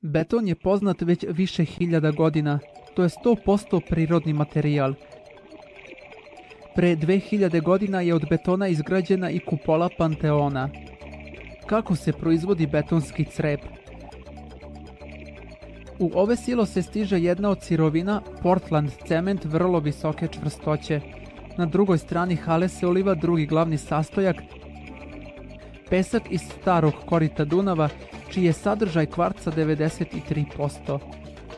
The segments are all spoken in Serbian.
Beton je poznat već više hiljada godina. To je 100% prirodni materijal. Pre 2000 godina je od betona izgrađena i kupola Panteona. Kako se proizvodi betonski crep? U ove silose stiže jedna od sirovina, Portland cement vrlo visoke čvrstoće. Na drugoj strani hale se uliva drugi glavni sastojak, pesak iz starog korita Dunava, čiji je sadržaj kvarca 93%.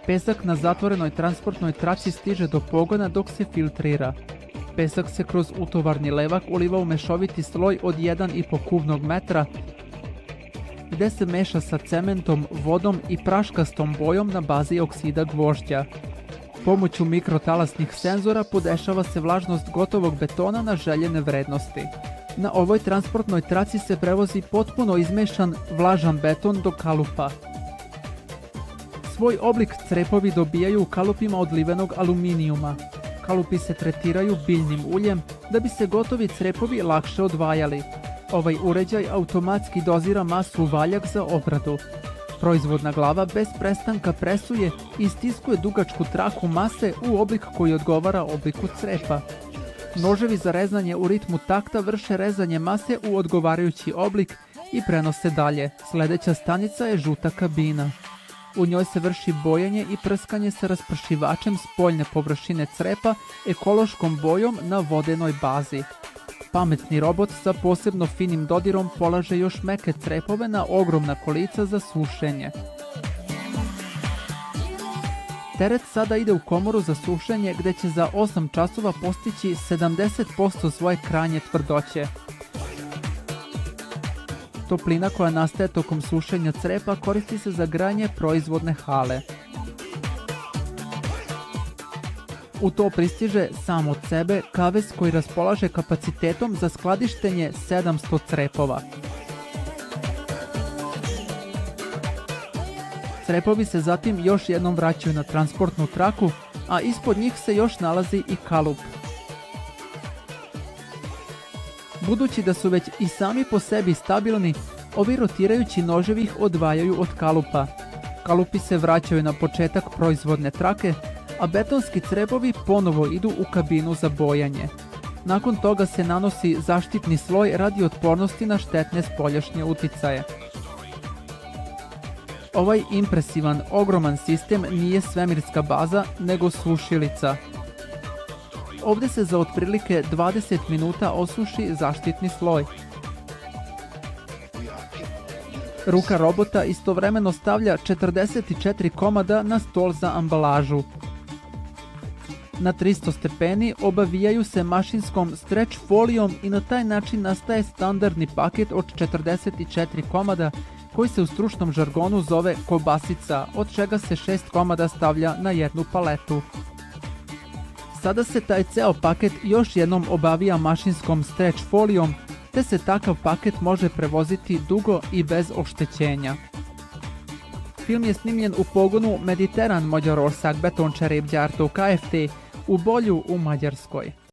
Pesak na zatvorenoj transportnoj traci stiže do pogona dok se filtrira. Pesak se kroz utovarni levak uliva u mešoviti sloj od 1,5 kubnog metra, gde se meša sa cementom, vodom i praškastom bojom na bazi oksida gvožđa. Pomoću mikrotalasnih senzora podešava se vlažnost gotovog betona na željene vrednosti. Na ovoj transportnoj traci se prevozi potpuno izmešan vlažan beton do kalupa. Svoj oblik crepovi dobijaju u kalupima od livenog aluminijuma. Kalupi se tretiraju biljnim uljem da bi se gotovi crepovi lakše odvajali. Ovaj uređaj automatski dozira masu u valjak za obradu. Proizvodna glava bez prestanka presuje i stiskuje dugačku traku mase u oblik koji odgovara obliku crepa. Noževi za rezanje u ritmu takta vrše rezanje mase u odgovarajući oblik i prenose dalje. Sljedeća stanica je žuta kabina. U njoj se vrši bojanje i prskanje sa raspršivačem spoljne površine crepa ekološkom bojom na vodenoj bazi. Pametni robot sa posebno finim dodirom polaže još meke crepove na ogromna kolica za sušenje. Teret sada ide u komoru za sušenje gdje će za 8 časova postići 70% svoje krajnje tvrdoće. Toplina koja nastaje tokom sušenja crepa koristi se za granje proizvodne hale. U to pristiže sam od sebe kavez koji raspolaže kapacitetom za skladištenje 700 crepova. Crepovi se zatim još jednom vraćaju na transportnu traku, a ispod njih se još nalazi i kalup. Budući da su već i sami po sebi stabilni, ovi rotirajući noževi ih odvajaju od kalupa. Kalupi se vraćaju na početak proizvodne trake, a betonski crepovi ponovo idu u kabinu za bojanje. Nakon toga se nanosi zaštitni sloj radi otpornosti na štetne spoljašnje uticaje. Ovaj impresivan, ogroman sistem nije svemirska baza, nego sušilica. Ovdje se za otprilike 20 minuta osuši zaštitni sloj. Ruka robota istovremeno stavlja 44 komada na stol za ambalažu. Na 300 stepeni obavijaju se mašinskom stretch folijom i na taj način nastaje standardni paket od 44 komada koji se u stručnom žargonu zove kobasica, od čega se 6 komada stavlja na jednu paletu. Sada se taj ceo paket još jednom obavija mašinskom stretch folijom, te se takav paket može prevoziti dugo i bez oštećenja. Film je snimljen u pogonu Mediteran Magyarország betončerépgyártó Kft. U Bolju u Mađarskoj.